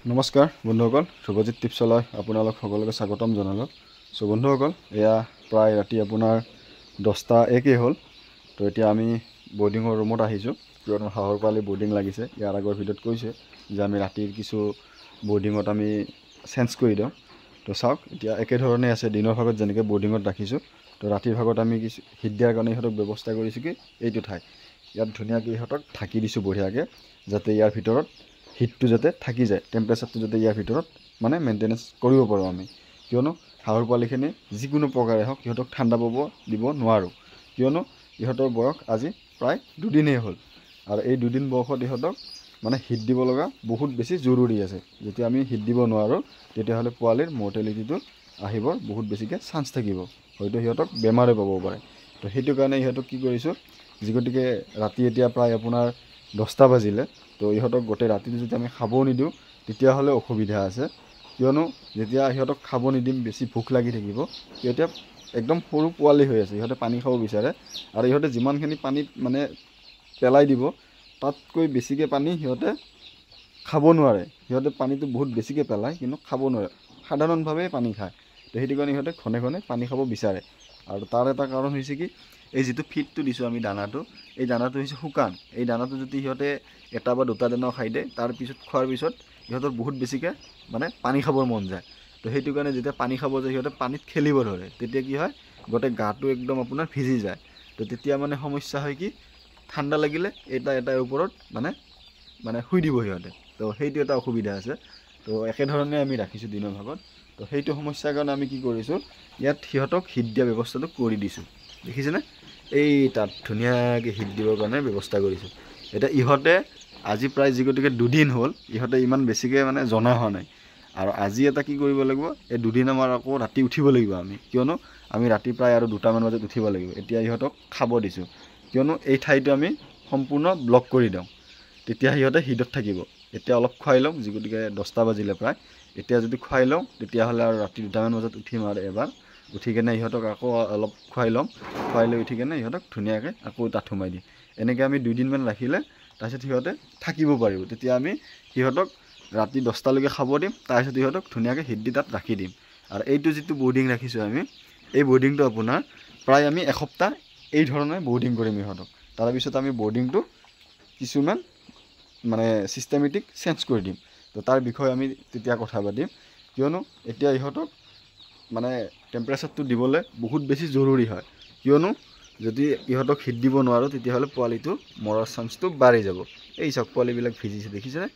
নমস্কাৰ বন্ধুসকল, শুভজিৎ টিপছলৈ আপোনালোক সকলোকে স্বাগতম জনালোঁ। সো বন্ধুসকল, এয়া প্ৰায় ৰাতি আপোনাৰ 10:01 হ'ল। তো এতিয়া আমি বৰ্ডিঙৰ ৰুমত আহিছোঁ, কিয়নো হাঁহৰ পোৱালি বৰ্ডিং লাগিছে। ইয়াৰ আগৰ ভিডিঅ'ত কৈছে যে আমি ৰাতিৰ কিছু বৰ্ডিঙত আমি চেঞ্জ কৰি দিওঁ। তো চাওক, এতিয়া একেধৰণে আছে। দিনৰ ভাগত যেনেকৈ বৰ্ডিঙত ৰাখিছোঁ, তো ৰাতিৰ ভাগত আমি কিছু হিট দিয়াৰ কাৰণে ইহঁতক ব্যৱস্থা কৰিছোঁ কি এইটো ঠাই ইয়াত ধুনীয়াকৈ ইহঁতক ঢাকি দিছোঁ বঢ়িয়াকৈ, যাতে ইয়াৰ ভিতৰত হিটটো যাতে থাকি যায়, টেম্পাৰেচাৰটো যাতে ইয়াৰ ভিতৰত মানে মেইনটেনেঞ্চ কৰিব পাৰোঁ আমি। কিয়নো হাঁহৰ পোৱালিখিনি যিকোনো প্ৰকাৰে হওক ইহঁতক ঠাণ্ডা পাব দিব নোৱাৰোঁ, কিয়নো ইহঁতৰ বয়স আজি প্ৰায় 2 দিনেই হ'ল। আৰু এই 2 দিন বয়সত ইহঁতক মানে হিট দিব লগা বহুত বেছি জৰুৰী আছে। যেতিয়া আমি হিট দিব নোৱাৰোঁ তেতিয়াহ'লে পোৱালিৰ মৰ্টেলিটিটো আহিবৰ বহুত বেছিকৈ চান্স থাকিব, হয়তো সিহঁতক বেমাৰে পাব পাৰে। তো সেইটো কাৰণে ইহঁতক কি কৰিছোঁ, গতিকে ৰাতি এতিয়া প্ৰায় আপোনাৰ 10টা বাজিলে। তো ইহঁতক গোটেই ৰাতিটো যদি আমি খাব নিদিওঁ তেতিয়াহ'লে অসুবিধা আছে, কিয়নো যেতিয়া সিহঁতক খাব নিদিম বেছি ভোক লাগি থাকিব। এতিয়া একদম সৰু পোৱালি হৈ আছে, ইহঁতে পানী খাব বিচাৰে, আৰু ইহঁতে যিমানখিনি পানীত মানে পেলাই দিব তাতকৈ বেছিকৈ পানী সিহঁতে খাব নোৱাৰে। সিহঁতে পানীটো বহুত বেছিকৈ পেলায় কিন্তু খাব নোৱাৰে, সাধাৰণভাৱে পানী খায়। তো সেইটো কাৰণে সিহঁতে ঘনে ঘনে পানী খাব বিচাৰে। আৰু তাৰ এটা কাৰণ হৈছে কি, এই যিটো ফিডটো দিছোঁ আমি দানাটো, এই দানাটো হৈছে শুকান। এই দানাটো যদি সিহঁতে এটা বা দুটা দানাও খাই দিয়ে, তাৰপিছত খোৱাৰ পিছত সিহঁতৰ বহুত বেছিকৈ মানে পানী খাবৰ মন যায়। তো সেইটো কাৰণে যেতিয়া পানী খাব যায় সিহঁতে পানীত খেলিব ধৰে, তেতিয়া কি হয় গোটেই গাটো একদম আপোনাৰ ভিজি যায়। তো তেতিয়া মানে সমস্যা হয় কি, ঠাণ্ডা লাগিলে এটাৰ ওপৰত মানে শুই দিব সিহঁতে। তো সেইটো এটা অসুবিধা আছে। তো একেধৰণে আমি ৰাখিছোঁ দিনৰ ভাগত। তো সেইটো সমস্যাৰ কাৰণে আমি কি কৰিছোঁ, ইয়াত সিহঁতক হিট দিয়া ব্যৱস্থাটো কৰি দিছোঁ। দেখিছেনে, এই তাত ধুনীয়াকৈ হিট দিবৰ কাৰণে ব্যৱস্থা কৰিছোঁ। এতিয়া ইহঁতে আজি প্ৰায় গতিকে 2 দিন হ'ল, ইহঁতে ইমান বেছিকৈ মানে জনা হোৱা নাই। আৰু আজি এটা কি কৰিব লাগিব, এই 2 দিন আমাৰ আকৌ ৰাতি উঠিব লাগিব আমি, কিয়নো আমি ৰাতি প্ৰায় আৰু 2টামান বজাত উঠিব লাগিব। এতিয়া ইহঁতক খাব দিছোঁ, কিয়নো এই ঠাইটো আমি সম্পূৰ্ণ ব্লক কৰি দিওঁ, তেতিয়া সিহঁতে হিটত থাকিব। এতিয়া অলপ খুৱাই লওঁ, গতিকে 10টা বাজিলে প্ৰায়। এতিয়া যদি খুৱাই লওঁ তেতিয়াহ'লে আৰু ৰাতি 2টামান বজাত উঠিম, আৰু এবাৰ উঠি কেনে ইহঁতক আকৌ অলপ খুৱাই ল'ম, খুৱাই লৈ উঠি কেনে ইহঁতক ধুনীয়াকৈ আকৌ তাত সোমাই দিম। এনেকৈ আমি 2 দিনমান ৰাখিলে তাৰপিছত সিহঁতে থাকিব পাৰিব। তেতিয়া আমি সিহঁতক ৰাতি 10টালৈকে খাব দিম, তাৰপিছত সিহঁতক ধুনীয়াকৈ হিট দি তাত ৰাখি দিম। আৰু এইটো যিটো বৰ্ডিং ৰাখিছোঁ আমি, এই বৰ্ডিংটো আপোনাৰ প্ৰায় আমি এসপ্তাহ এই ধৰণে বৰ্ডিং কৰিম ইহঁতক। তাৰপিছত আমি বৰ্ডিংটো কিছুমান মানে ছিষ্টেমেটিক চেঞ্জ কৰি দিম। তো তাৰ বিষয়ে আমি তেতিয়া কথা পাতিম, কিয়নো এতিয়া ইহঁতক মানে টেম্পাৰেচাৰটো দিবলৈ বহুত বেছি জৰুৰী হয়। কিয়নো যদি ইহঁতক হিট দিব নোৱাৰোঁ তেতিয়াহ'লে পোৱালিটো মৰাৰ চান্সটো বাঢ়ি যাব। এই চাওক পোৱালিবিলাক ভিজিছে, দেখিছেনে?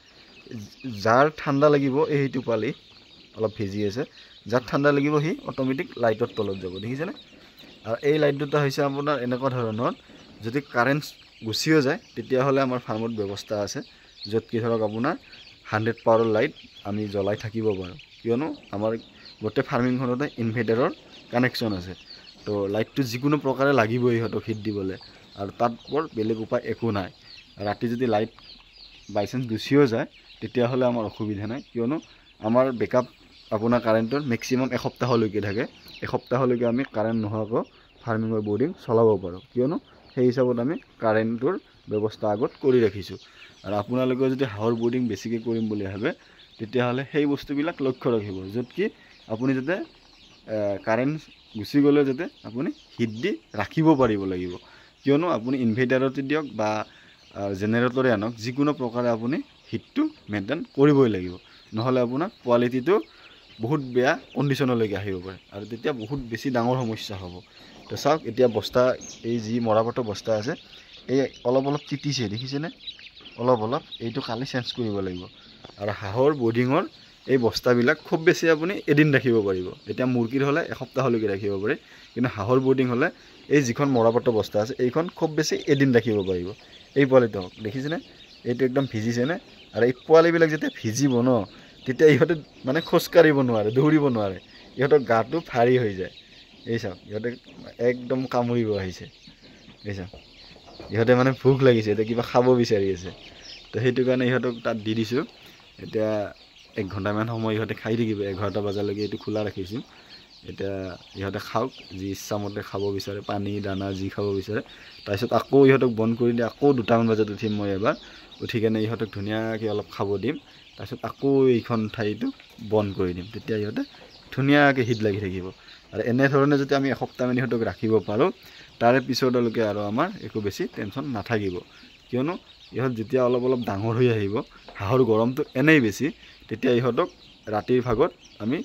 যাৰ ঠাণ্ডা লাগিব সেইটো পোৱালি অলপ ভিজি আছে, যাৰ ঠাণ্ডা লাগিব সি অট'মেটিক লাইটৰ তলত যাব, দেখিছেনে? আৰু এই লাইট দুটা হৈছে আপোনাৰ এনেকুৱা ধৰণৰ, যদি কাৰেণ্ট গুচিও যায় তেতিয়াহ'লে আমাৰ ফাৰ্মত ব্যৱস্থা আছে, য'ত কি ধৰক আপোনাৰ 100 পাৱাৰৰ লাইট আমি জ্বলাই থাকিব পাৰোঁ, কিয়নো আমাৰ গোটেই ফাৰ্মিংখনতে ইনভাৰ্টাৰৰ কানেকশ্যন আছে। তো লাইটটো যিকোনো প্ৰকাৰে লাগিবই ইহঁতক হিট দিবলৈ, আৰু তাত বৰ বেলেগ উপায় একো নাই। ৰাতি যদি লাইট বাই চান্স গুচিও যায় তেতিয়াহ'লে আমাৰ অসুবিধা নাই, কিয়নো আমাৰ বেকআপ আপোনাৰ কাৰেণ্টৰ মেক্সিমাম এসপ্তাহলৈকে থাকে। এসপ্তাহলৈকে আমি কাৰেণ্ট নোহোৱাকৈ ফাৰ্মিঙৰ বৰ্ডিং চলাব পাৰোঁ, কিয়নো সেই হিচাপত আমি কাৰেণ্টৰ ব্যৱস্থা আগত কৰি ৰাখিছোঁ। আৰু আপোনালোকে যদি হাঁহৰ বৰ্ডিং বেছিকৈ কৰিম বুলি ভাবে তেতিয়াহ'লে সেই বস্তুবিলাক লক্ষ্য ৰাখিব, য'ত কি আপুনি যাতে কাৰেণ্ট গুচি গ'লে যাতে আপুনি হিট দি ৰাখিব পাৰিব লাগিব। কিয়নো আপুনি ইনভাৰ্টাৰতে দিয়ক বা জেনেৰেটৰে আনক, যিকোনো প্ৰকাৰে আপুনি হিটটো মেইনটেইন কৰিবই লাগিব, নহ'লে আপোনাৰ কোৱালিটিটো বহুত বেয়া কণ্ডিশ্যনলৈকে আহিব পাৰে, আৰু তেতিয়া বহুত বেছি ডাঙৰ সমস্যা হ'ব। তো চাওক, এতিয়া বস্তা এই যি মৰাপাটৰ বস্তা আছে, এই অলপ অলপ তিতিছে, দেখিছেনে? অলপ এইটো কালি চেঞ্জ কৰিব লাগিব। আৰু হাঁহৰ বৰ্ডিঙৰ এই বস্তাবিলাক খুব বেছি আপুনি এদিন ৰাখিব পাৰিব। এতিয়া মুৰ্গীৰ হ'লে এসপ্তাহলৈকে ৰাখিব পাৰে, কিন্তু হাঁহৰ বৰ্ডিং হ'লে এই যিখন মৰাপাটৰ বস্তা আছে এইখন খুব বেছি এদিন ৰাখিব পাৰিব। এই পোৱালিটো হওক, দেখিছেনে? এইটো একদম ভিজিছেনে? আৰু এই পোৱালিবিলাক যেতিয়া ভিজিব ন, তেতিয়া ইহঁতে মানে খোজকাঢ়িব নোৱাৰে, দৌৰিব নোৱাৰে, ইহঁতৰ গাটো ভাৰী হৈ যায়। এই চাওক, ইহঁতে একদম কামুৰিব আহিছে, এই চাওক, ইহঁতে মানে ভোক লাগিছে, এতিয়া কিবা খাব বিচাৰি আছে। তো সেইটো কাৰণে ইহঁতক তাত দি দিছোঁ। এতিয়া 1 ঘণ্টামান সময় ইহঁতে খাই থাকিব, 11টা বজালৈকে এইটো খোলা ৰাখিছোঁ। এতিয়া ইহঁতে খাওক, যি ইচ্ছামতে খাব বিচাৰে, পানী দানা যি খাব বিচাৰে। তাৰপিছত আকৌ ইহঁতক বন্ধ কৰি দি আকৌ 2টামান বজাত উঠিম মই এবাৰ, উঠি কেনে ইহঁতক ধুনীয়াকৈ অলপ খাব দিম। তাৰপিছত আকৌ এইখন ঠাইটো বন্ধ কৰি দিম, তেতিয়া ইহঁতে ধুনীয়াকৈ হিট লাগি থাকিব। আৰু এনেধৰণে যদি আমি এসপ্তাহমান ইহঁতক ৰাখিব পাৰোঁ, তাৰে পিছলৈকে আৰু আমাৰ একো বেছি টেনশ্যন নাথাকিব। কিয়নো ইহঁত যেতিয়া অলপ অলপ ডাঙৰ হৈ আহিব, হাঁহৰ গৰমটো এনেই বেছি, তেতিয়া ইহঁতক ৰাতিৰ ভাগত আমি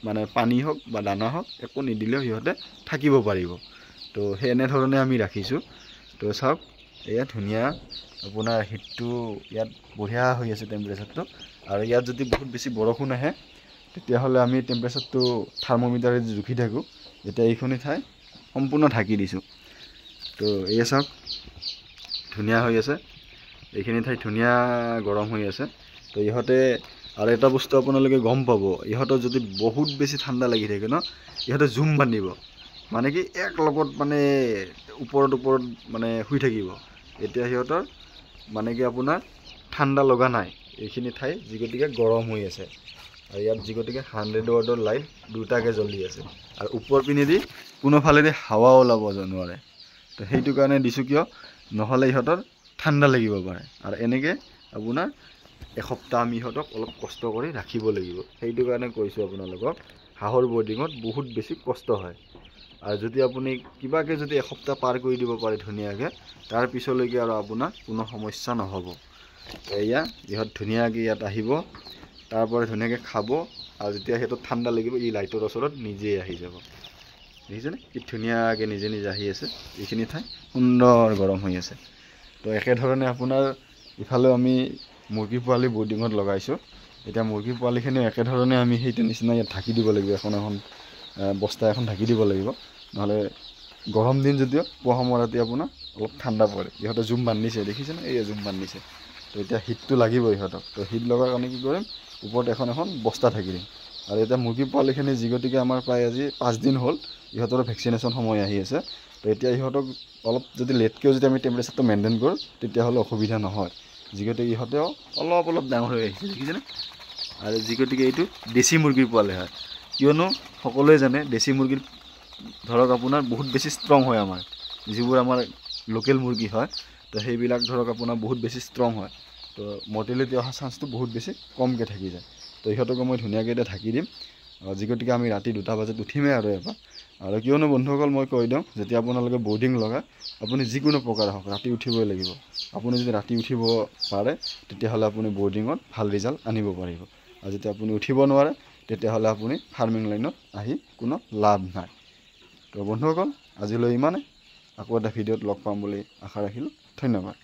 মানে পানী হওক বা দানা হওক একো নিদিলেও সিহঁতে থাকিব পাৰিব। তো সেই এনেধৰণে আমি ৰাখিছোঁ। তো চাওক এয়া ধুনীয়া আপোনাৰ হিটটো ইয়াত বঢ়িয়া হৈ আছে টেম্পাৰেচাৰটো। আৰু ইয়াত যদি বহুত বেছি বৰষুণ আহে তেতিয়াহ'লে আমি টেম্পাৰেচাৰটো থাৰ্মোমিটাৰে জুখি থাকোঁ। এতিয়া এইখিনি ঠাই সম্পূৰ্ণ ঢাকি দিছোঁ। তো এয়া চাওক ধুনীয়া হৈ আছে, এইখিনি ঠাই ধুনীয়া গৰম হৈ আছে। তো ইহঁতে আৰু এটা বস্তু আপোনালোকে গম পাব, ইহঁতৰ যদি বহুত বেছি ঠাণ্ডা লাগি থাকে ন, ইহঁতে জুম বান্ধিব, মানে কি এক লগত মানে ওপৰত মানে শুই থাকিব। এতিয়া সিহঁতৰ মানে কি আপোনাৰ ঠাণ্ডা লগা নাই, এইখিনি ঠাই যি গতিকে গৰম হৈ আছে। আৰু ইয়াত যি গতিকে 100 ৱাটৰ লাইট দুটাকৈ জ্বলি আছে, আৰু ওপৰ পিনেদি কোনোফালেদি হাৱা ওলাব নোৱাৰে। তো সেইটো কাৰণে দিছোঁ, কিয় নহ'লে ইহঁতৰ ঠাণ্ডা লাগিব পাৰে। আৰু এনেকৈ আপোনাৰ এসপ্তাহ আমি ইহঁতক অলপ কষ্ট কৰি ৰাখিব লাগিব। সেইটো কাৰণে কৈছোঁ আপোনালোকক, হাঁহৰ বৰ্ডিঙত বহুত বেছি কষ্ট হয়। আৰু যদি আপুনি কিবাকৈ যদি এসপ্তাহ পাৰ কৰি দিব পাৰে ধুনীয়াকৈ, তাৰ পিছলৈকে আৰু আপোনাৰ কোনো সমস্যা নহ'ব। এয়া ইহঁত ধুনীয়াকৈ ইয়াত আহিব, তাৰপৰা ধুনীয়াকৈ খাব, আৰু যেতিয়া সিহঁতক ঠাণ্ডা লাগিব এই লাইটৰ ওচৰত নিজেই আহি যাব। দেখিছেনে কি ধুনীয়াকৈ নিজে নিজে আহি আছে, এইখিনি ঠাই সুন্দৰ গৰম হৈ আছে। তো একেধৰণে আপোনাৰ ইফালেও আমি মুৰ্গী পোৱালি বৰ্ডিঙত লগাইছোঁ। এতিয়া মুৰ্গী পোৱালিখিনিও একেধৰণে আমি সেইটো নিচিনা ইয়াত ঢাকি দিব লাগিব, এখন বস্তা এখন ঢাকি দিব লাগিব। নহ'লে গৰম দিন যদিও পুৱা সময় ৰাতি আপোনাৰ অলপ ঠাণ্ডা পৰে। ইহঁতে জুম বান্ধিছে দেখিছেনে, এই জুম বান্ধিছে। তো এতিয়া হিটটো লাগিব ইহঁতক। তো হিট লগাৰ কাৰণে কি কৰিম, ওপৰত এখন বস্তা ঢাকি দিম। আৰু এতিয়া মুৰ্গী পোৱালিখিনি যি গতিকে আমাৰ প্ৰায় আজি 5 দিন হ'ল, ইহঁতৰো ভেকচিনেশ্যন সময় আহি আছে। তো এতিয়া ইহঁতক অলপ যদি লেটকৈও যদি আমি টেম্পাৰেচাৰটো মেইনটেইন কৰোঁ, তেতিয়াহ'লে অসুবিধা নহয়। যি গতিকে ইহঁতেও অলপ ডাঙৰ হৈ আহিছে দেখিছেনে। আৰু যি গতিকে এইটো দেশী মুৰ্গীৰ পোৱালি হয়, কিয়নো সকলোৱে জানে দেশী মুৰ্গীৰ ধৰক আপোনাৰ বহুত বেছি ষ্ট্ৰং হয়। আমাৰ যিবোৰ আমাৰ লোকেল মুৰ্গী হয়, তো সেইবিলাক ধৰক আপোনাৰ বহুত বেছি ষ্ট্ৰং হয়। তো মৰ্টেলিটি অহা চান্সটো বহুত বেছি কমকৈ থাকি যায়। তো ইহঁতকো মই ধুনীয়াকৈ এতিয়া ঢাকি দিম। যি গতিকে আমি ৰাতি 2টা বজাত উঠিমেই আৰু এবাৰ। আৰু কিয়নো বন্ধুসকল মই কৈ দিওঁ, যেতিয়া আপোনালোকে বৰ্ডিং লগায়, আপুনি যিকোনো প্ৰকাৰ হওক ৰাতি উঠিবই লাগিব। আপুনি যদি ৰাতি উঠিব পাৰে, তেতিয়াহ'লে আপুনি বৰ্ডিঙত ভাল ৰিজাল্ট আনিব পাৰিব। আৰু যেতিয়া আপুনি উঠিব নোৱাৰে, তেতিয়াহ'লে আপুনি ফাৰ্মিং লাইনত আহি কোনো লাভ নাই। তো বন্ধুসকল আজিলৈ ইমানে, আকৌ এটা ভিডিঅ'ত লগ পাম বুলি আশা ৰাখিলোঁ। ধন্যবাদ।